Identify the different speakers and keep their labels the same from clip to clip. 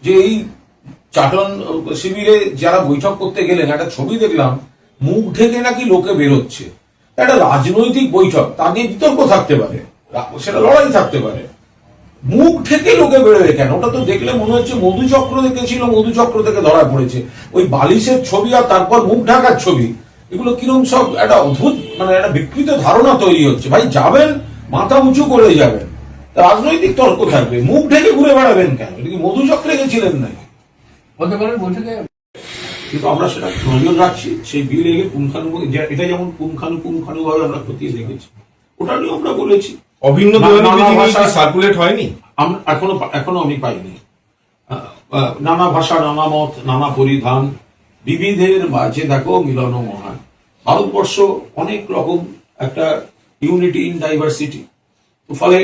Speaker 1: যে এই চাটন শিবিরে যারা বৈঠক করতে গেলেন, একটা ছবি দেখলাম, মুখ ঢেকে নাকি লোকে বেরোচ্ছে। একটা রাজনৈতিক বৈঠক, তা নিয়ে বিতর্ক থাকতে পারে, সেটা লড়াই থাকতে পারে, মুখ ঢেকে লোকে বেরোবে কেন? ওটা তো দেখলে মনে হচ্ছে মধুচক্র দেখেছিল, মধুচক্র থেকে ধরা পড়েছে। ওই বালিশের ছবি আর তারপর মুখ ঢাকার ছবি, এগুলো কিরম সব একটা অদ্ভুত, মানে একটা বিকৃত ধারণা তৈরি হচ্ছে। ভাই যাবেন, মাথা উঁচু করে যাবেন, রাজনৈতিক তর্ক থাকবে, মুখ ঢেকে ঘুরে বেড়াবেন কেন? এটা কি মধুচক্রে গেছিলেন নাকি?
Speaker 2: বলতে পারেন বৈঠকে।
Speaker 1: কিন্তু আমরা সেটা নজর রাখছি, সেই বিল এগে পুঙ্খানুপুঙ্খ, এটা যেমন পুঙ্খানুপুঙ্খানু ভাবে আমরা খতিয়ে দেখেছি, ওটা নিয়ে আমরা বলেছি।
Speaker 3: অভিন্ন সার্কুলেট হয়নি
Speaker 1: এখনো আমি পাইনি। নানা ভাষা, নানা মত, নানা পরিধান, বিবিধের মাঝে দেখো মিলন মহান। ভারতবর্ষ অনেক রকম একটা ইউনিটি ইন ডাইভার্সিটি। ফলে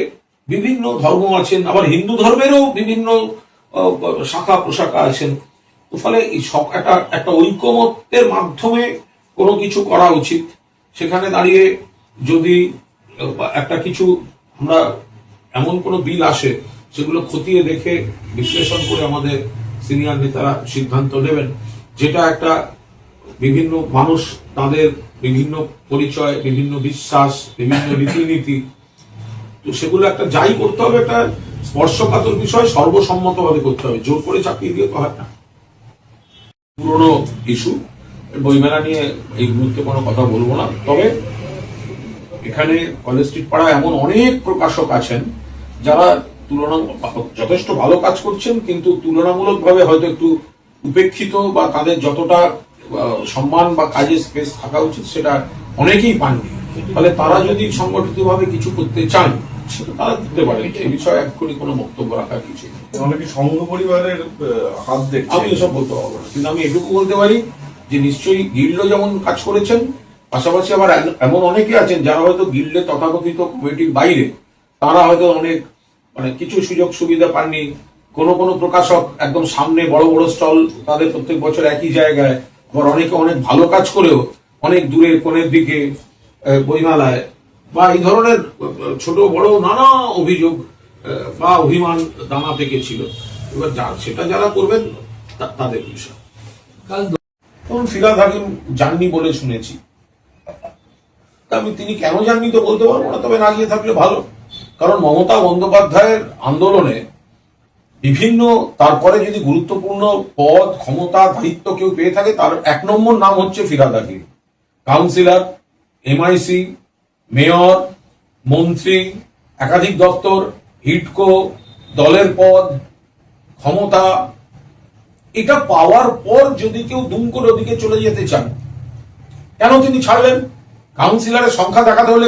Speaker 1: বিভিন্ন ধর্ম আছেন, আবার হিন্দু ধর্মেরও বিভিন্ন শাখা প্রশাখা আছেন। ফলে এই সব একটা ঐকমত্যের মাধ্যমে কোনো কিছু করা উচিত। সেখানে দাঁড়িয়ে যদি একটা কিছু আমরা এমন কোনো বিল আসে, সেগুলো খতিয়ে দেখে বিশ্লেষণ করে আমাদের সিনিয়র নেতারা সিদ্ধান্ত নেবেন, যেটা একটা বিভিন্ন মানুষ তাদের বিভিন্ন পরিচয়, বিভিন্ন বিশ্বাস, বিভিন্ন রীতিনীতি, তো সেগুলো একটা যাই করতে হবে, একটা স্পর্শকাতর বিষয় সর্বসম্মতভাবে করতে হবে, জোর করে চাপিয়ে দিয়ে তো হয় না। পুরনো ইস্যু, বইমেলা নিয়ে এই মুহূর্তে কোনো কথা বলবো না। তবে এখানে কলেজ স্ট্রিট পাড়ায় এমন অনেক প্রকাশক আছেন যারা যথেষ্ট ভালো কাজ করছেন, কিন্তু তুলনামূলকভাবে হয়তো একটু উপেক্ষিত, বা তাদের যতটা সম্মান বা কাজের স্পেস থাকা উচিত সেটা অনেকেই পাননি। ফলে তারা যদি সংগঠিতভাবে কিছু করতে চান, সেটা তারা দিতে পারে। এই বিষয়ে এক্ষুনি কোনো বক্তব্য রাখার কিছু নেই।
Speaker 3: অনেকে সংঘ পরিবারের হাত দেখছে,
Speaker 1: আমি এসব বলতে পারবো না, কিন্তু আমি এটুকু বলতে পারি যে নিশ্চয়ই গিল্ডও যেমন কাজ করেছেন, পাশাপাশি আবার এমন অনেকে আছেন যারা হয়তো গিল্ডের তথাকথিত কমিটির বাইরে, তারা হয়তো অনেক কিছু সুযোগ সুবিধা পাননি। কোনো প্রকাশক একদম সামনে বড় বড় স্টল, তাদের প্রত্যেক বছর একই জায়গায়, আবার অনেকে অনেক ভালো কাজ করেও অনেক দূরে কোণের দিকে বইমেলায়, বা এই ধরনের ছোট বড় নানা অভিযোগ বা অভিমান দানা পেকেছিল। এবার সেটা যারা করবেন তাদের বিষয়। তখন ফিরহাদ হাকিম যাননি বলে শুনেছি, তিনি কেন যাননি তো বলতে পারবো না, তবে না গিয়ে থাকলে ভালো। কারণ মমতা বন্দ্যোপাধ্যায়ের আন্দোলনে বিভিন্ন, তারপরে যদি গুরুত্বপূর্ণ পদ, ক্ষমতা, দায়িত্ব কেউ পেয়ে থাকে, তার 1 নম্বর নাম হচ্ছে Firhad Hakim. Councillor, MIC, mayor, মন্ত্রী, একাধিক দপ্তর, হিডকো, দলের পদ, ক্ষমতা, এটা পাওয়ার পর যদি কেউ দুম করে ওদিকে চলে যেতে চান, কেন তিনি ছাড়লেন? কাউন্সিলরের সংখ্যা দেখাতে হলে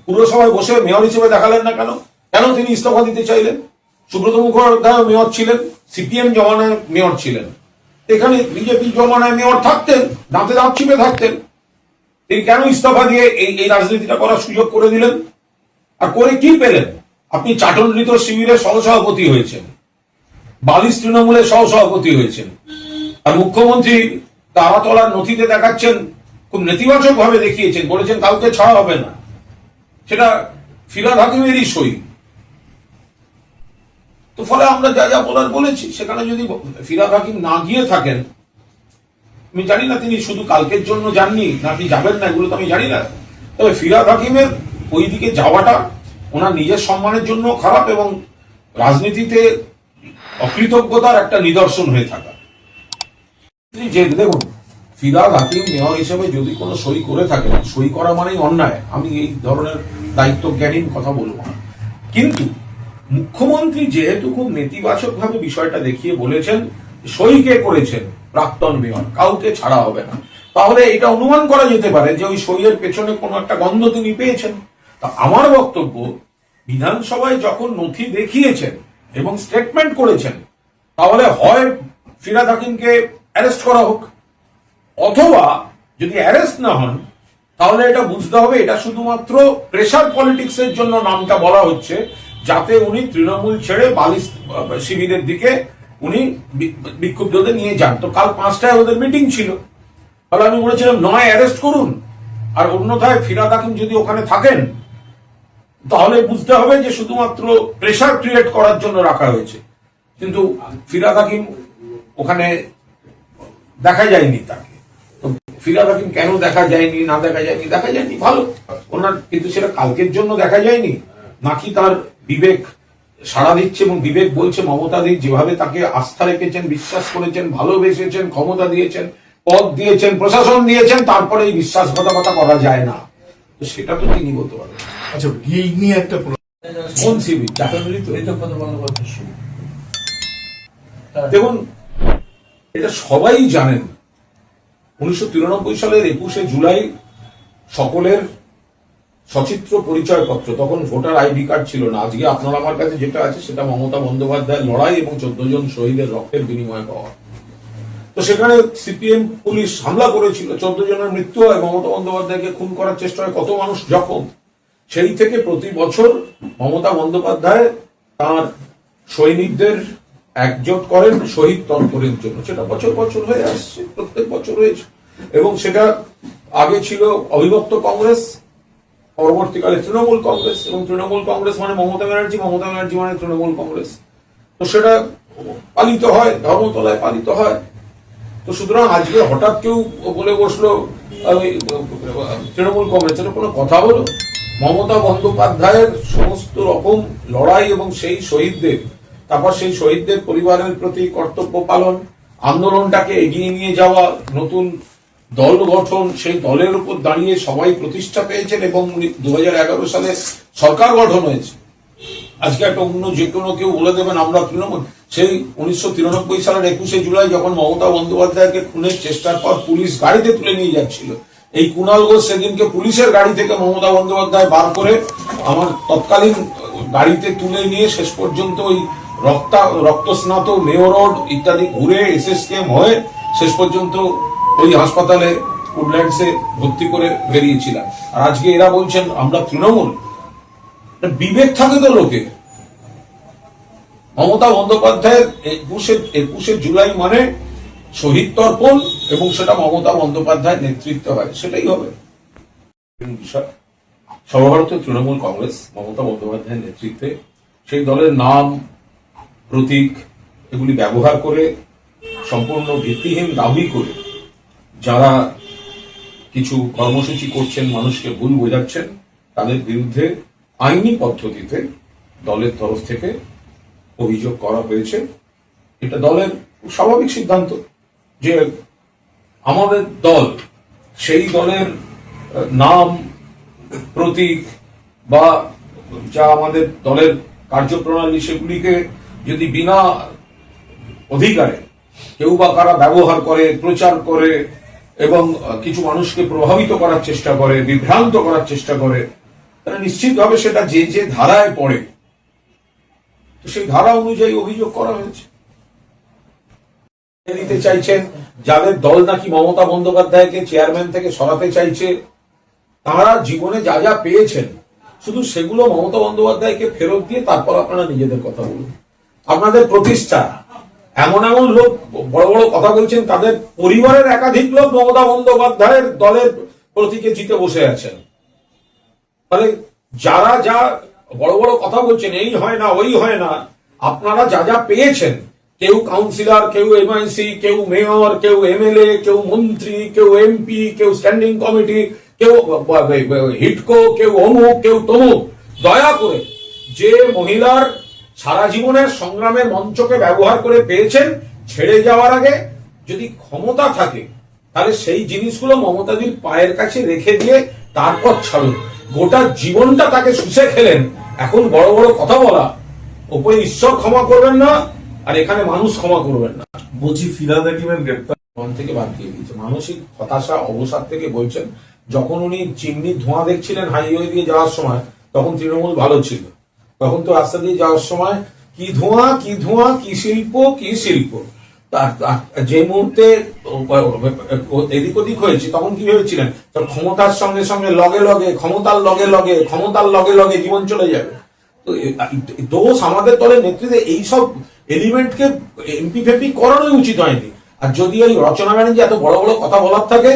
Speaker 1: পুরসভায় বসে মেয়র হিসেবে দেখালেন না কেন? কেন তিনি ইস্তফা দিতে চাইলেন? সুব্রত মুখোপাধ্যায় মেয়র ছিলেন, CPM জমানায় মেয়র ছিলেন, এখানে বিজেপি জমানায় মেয়র থাকতেন, দাঁতে দাঁত চিপে থাকতেন। তিনি কেন ইস্তফা দিয়ে এই রাজনীতিটা করার সুযোগ করে দিলেন? আর করে কি পেলেন? আপনি চাটনৃত শিবিরের সহসভাপতি হয়েছেন, বালিশ তৃণমূলের সহসভাপতি হয়েছেন, আর মুখ্যমন্ত্রী তারাতলার নথিতে দেখাচ্ছেন, খুব নেতিবাচক ভাবে দেখিয়েছেন, বলেছেন কাউকে ছাড়া হবে না। সেটা ফিরহাদ হাকিমেরই সই। তো ফলে আমরা যা যা বলার বলেছি, সেখানে যদি ফিরহাদ হাকিম না গিয়ে থাকেন, আমি জানি না তিনি শুধু কালকের জন্য যাননি নাকি যাবেন না, এগুলো তো আমি জানি না। তবে ফিরহাদ হাকিমের ওই দিকে যাওয়াটা ওনার নিজের সম্মানের জন্য খারাপ, এবং রাজনীতিতে অকৃতজ্ঞতার একটা নিদর্শন হয়ে থাকা। যে দেখুন, ফিরহাদ হাকিম মেয়র হিসেবে যদি কোনো সই করে থাকেন, সই করা মানেই অন্যায়, আমি এই ধরনের দায়িত্ব জ্ঞানীন কথা বলবো না। কিন্তু মুখ্যমন্ত্রী যেহেতু খুব নেতিবাচক ভাবে বিষয়টা দেখিয়ে বলেছেন সই কে করেছেন, প্রাক্তন মেয়র, কাউকে ছাড়া হবে না, তাহলে এটা অনুমান করা যেতে পারে যে ওই সইয়ের পেছনে কোনো একটা গন্ধ তিনি পেয়েছেন। তা আমার বক্তব্য, বিধানসভায় যখন নথি দেখিয়েছেন এবং স্টেটমেন্ট করেছেন, তাহলে হয় ফিরহাদ হাকিমকে অ্যারেস্ট করা হোক, অথবা যদি অ্যারেস্ট না হন, তাহলে এটা বুঝতে হবে এটা শুধুমাত্র প্রেসার পলিটিক্সের জন্য নামটা বলা হচ্ছে, যাতে উনি তৃণমূল ছেড়ে বালিশ শিবিরের দিকে উনি বিক্ষুব্ধদের নিয়ে যান। তো কাল 5টায় ওদের মিটিং ছিল, তাহলে আমি বলেছিলাম নয় অ্যারেস্ট করুন, আর অন্যথায় ফিরহাদ হাকিম যদি ওখানে থাকেন, তাহলে বুঝতে হবে যে শুধুমাত্র প্রেসার ক্রিয়েট করার জন্য রাখা হয়েছে। কিন্তু ফিরহাদ হাকিম ওখানে দেখা যায়নি তাকে। তো ফিরহাদ হাকিম কেন দেখা যায়নি, না দেখা যায়নি ভালো ওনার, কিন্তু সেটা কালকের জন্য দেখা যায়নি, নাকি তার বিবেক সাড়া দিচ্ছে এবং বিবেক বলছে মমতাদি যেভাবে তাকে আস্থা রেখেছেন, বিশ্বাস করেছেন, ভালোবেসেছেন, ক্ষমতা দিয়েছেন, পদ দিয়েছেন, প্রশাসন দিয়েছেন, তারপরে এই বিশ্বাসঘাতকতা করা যায় না, তো সেটা তো তিনি বলতে পারেন।
Speaker 3: আচ্ছা, এই নিয়ে একটা
Speaker 1: কোন সিবি টাকা মিলিত?
Speaker 2: ঋতব্রত বন্দ্যোপাধ্যায় শিবির।
Speaker 1: দেখুন, এটা সবাই জানেন 1993 সালের 21শে জুলাই সকলের সচিত্র পরিচয়পত্র, তখন ভোটার আইডি কার্ড ছিল না। আজকে আপনার আমার কাছে যেটা আছে সেটা মমতা বন্দ্যোপাধ্যায়ের লড়াই এবং 14 জন শহীদের রক্তের বিনিময়ে পাওয়া। তো সেখানে সিপিএম পুলিশ হামলা করেছিল, 14 জনের মৃত্যু হয়, মমতা বন্দ্যোপাধ্যায়কে খুন করার চেষ্টা হয়, কত মানুষ জখম। সেই থেকে প্রতি বছর মমতা বন্দ্যোপাধ্যায় তার সৈনিকদের একজোট করেন শহীদ তর্পণের জন্য, সেটা বছর বছর হয়ে আসছে, প্রত্যেক বছর হয়েছে। এবং সেটা আগে ছিল অবিভক্ত কংগ্রেস, পরবর্তীকালে তৃণমূল কংগ্রেস, এবং তৃণমূল কংগ্রেস মানে মমতা ব্যানার্জি, মমতা ব্যানার্জি মানে তৃণমূল কংগ্রেস। তো সেটা পালিত হয়, ধর্মতলায় পালিত হয়। তো সুতরাং আজকে হঠাৎ কেউ বলে বসলো তৃণমূল কংগ্রেস, এটা কোনো কথা হলো? মমতা বন্দ্যোপাধ্যায়ের সমস্ত রকম লড়াই এবং সেই শহীদদের, তারপর সেই শহীদদের পরিবারের প্রতি কর্তব্য পালন, আন্দোলনটাকে এগিয়ে নিয়ে যাওয়া, নতুন দল গঠন, সেই দলের উপর দাঁড়িয়ে সবাই প্রতিষ্ঠা পেয়েছেন এবং 2011 সালে সরকার গঠন হয়েছে। আজকে একটা অন্য যে কোনো কেউ বলে দেবেন আমরা তৃণমূল, সেই 1993 সালের 21শে জুলাই যখন মমতা বন্দ্যোপাধ্যায়কে খুনের চেষ্টার পর পুলিশ গাড়িতে তুলে নিয়ে যাচ্ছিল, এই কুণাল ঘোষ সেদিনকে পুলিশের গাড়ি থেকে মমতা বন্দ্যোপাধ্যায় বার করে আমার তৎকালীন গাড়িতে তুলে নিয়ে শেষ পর্যন্ত ওই রক্তস্নাত মেয়র রোড ইত্যাদি ঘুরে এসএসকেএম হয়ে শেষ পর্যন্ত ওই হাসপাতালে উডল্যান্ডসে ভর্তি করে বেরিয়েছিলাম। আর আজকে এরা বলছেন আমরা তৃণমূল। বিবেক থাকে তো লোকে। মমতা বন্দ্যোপাধ্যায়ের 21শে জুলাই মানে শহীদ তর্পণ, এবং সেটা মমতা বন্দ্যোপাধ্যায়ের নেতৃত্বে হয়, সেটাই হবে। সর্বভারতীয় তৃণমূল কংগ্রেস মমতা বন্দ্যোপাধ্যায়ের নেতৃত্বে সেই দলের নাম, প্রতীক এগুলি ব্যবহার করে সম্পূর্ণ ভিত্তিহীন দাবি করে যারা কিছু কর্মসূচি করছেন, মানুষকে ভুল বোঝাচ্ছেন, তাদের বিরুদ্ধে আইনি পদ্ধতিতে দলের তরফ থেকে অভিযোগ করা হয়েছে। এটা দলের স্বাভাবিক সিদ্ধান্ত যে আমাদের দল, সেই দলের নাম, প্রতীক বা যা আমাদের দলের কার্যপ্রণালী, সেগুলিকে যদি বিনা অধিকারে কেউ বা কারা ব্যবহার করে, প্রচার করে এবং কিছু মানুষকে প্রভাবিত করার চেষ্টা করে, বিভ্রান্ত করার চেষ্টা করে, তাহলে নিশ্চিতভাবে সেটা যে যে ধারায় পড়ে, তো সেই ধারা অনুযায়ী অভিযোগ করা হয়েছে। দিতে চাইছেন যাদের দল নাকি মমতা বন্দ্যোপাধ্যায়কে চেয়ারম্যান থেকে সরাতে চাইছে, তারা জীবনে যা যা পেয়েছেন শুধু সেগুলো মমতা বন্দ্যোপাধ্যায়কে ফেরত দিয়ে তারপর আপনারা নিজেদের কথা বলুন। আপনাদের প্রতিষ্ঠা, এমন এমন লোক বড় বড় কথা বলছেন, তাদের পরিবারের একাধিক লোক মমতা বন্দ্যোপাধ্যায়ের দলের প্রতীকে জিতে বসে আছেন। তাহলে যারা যা বড় বড় কথা বলছেন, এই হয় না, ওই হয় না, আপনারা যা যা পেয়েছেন, কেউ কাউন্সিলর, কেউ এমআইসি, কেউ মেয়র, কেউ এমএলএ, কেউ মন্ত্রী, কেউ এমপি, কেউ স্ট্যান্ডিং কমিটি, কেউ হিটকো, কেউ অমুক, কেউ তমুক, দয়া করে যে মহিলার সারা জীবনের সংগ্রামের মঞ্চকে ব্যবহার করে পেয়েছেন, ছেড়ে যাওয়ার আগে যদি ক্ষমতা থাকে তাহলে সেই জিনিসগুলো মমতাদির পায়ের কাছে রেখে দিয়ে তারপর ছাড়ুন। গোটা জীবনটা তাকে শুষে খেলেন, এখন বড় বড় কথা বলা, ওপরে ঈশ্বর ক্ষমা করবেন না আর এখানে মানুষ ক্ষমা করবেন না।
Speaker 3: বলছি, ফিরহাদ হাকিমের গ্রেপ্তার
Speaker 1: মন থেকে বাদ দিয়ে দিয়েছে, মানসিক হতাশা অবসাদ থেকে বলছেন। যখন উনি চিমনির ধোঁয়া দেখছিলেন হাইওয়ে দিয়ে যাওয়ার সময়, তখন তৃণমূল ভালো ছিল। তখন তো রাস্তা দিয়ে যাওয়ার সময় কি ধোঁয়া, কি ধোঁয়া, কি শিল্প, কি শিল্প। যে মুহূর্তে এদিক ওদিক হয়েছে, তখন কি ভেবেছিলেন ক্ষমতার সঙ্গে সঙ্গে লগে লগে, ক্ষমতার লগে লগে, ক্ষমতার লগে লগে জীবন চলে যাবে। তো দোষ আমাদের দলের নেতৃত্বে এইসব এলিমেন্টকে এমপি ফেপি করানোই উচিত হয়নি। আর যদি এই রচনা ব্যানার্জি এত বড় বড় কথা বলার থাকে,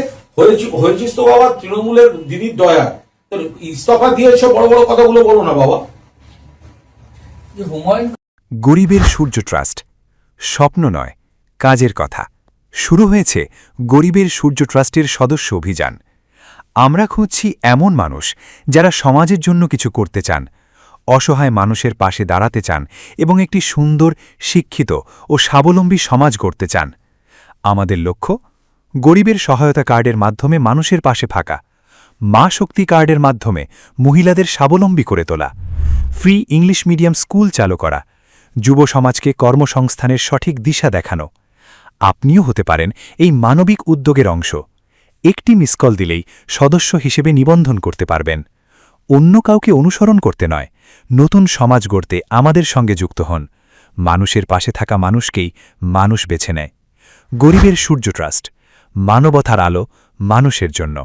Speaker 1: হয়েছিস তো বাবা তৃণমূলের দিদির দয়া, তো ইস্তফা দিয়ে এসব বড় বড় কথাগুলো বলো না বাবা।
Speaker 2: যে হুমায়ুন
Speaker 4: গরিবের সূর্য ট্রাস্ট, স্বপ্ন নয়, কাজের কথা। শুরু হয়েছে গরিবের সূর্য ট্রাস্টের সদস্য অভিযান। আমরা খুঁজছি এমন মানুষ যারা সমাজের জন্য কিছু করতে চান, অসহায় মানুষের পাশে দাঁড়াতে চান এবং একটি সুন্দর, শিক্ষিত ও স্বাবলম্বী সমাজ গড়তে চান। আমাদের লক্ষ্য গরিবের সহায়তা কার্ডের মাধ্যমে মানুষের পাশে থাকা, মা শক্তি কার্ডের মাধ্যমে মহিলাদের স্বাবলম্বী করে তোলা, ফ্রি ইংলিশ মিডিয়াম স্কুল চালু করা, যুব সমাজকে কর্মসংস্থানের সঠিক দিশা দেখানো। আপনিও হতে পারেন এই মানবিক উদ্যোগের অংশ। একটি মিস কল দিলেই সদস্য হিসেবে নিবন্ধন করতে পারবেন। অন্য কাউকে অনুসরণ করতে নয়, নতুন সমাজ গড়তে আমাদের সঙ্গে যুক্ত হন। মানুষের পাশে থাকা মানুষকেই মানুষ বেছে নেয়। গরিবের সূর্য ট্রাস্ট, মানবতার আলো মানুষের জন্য।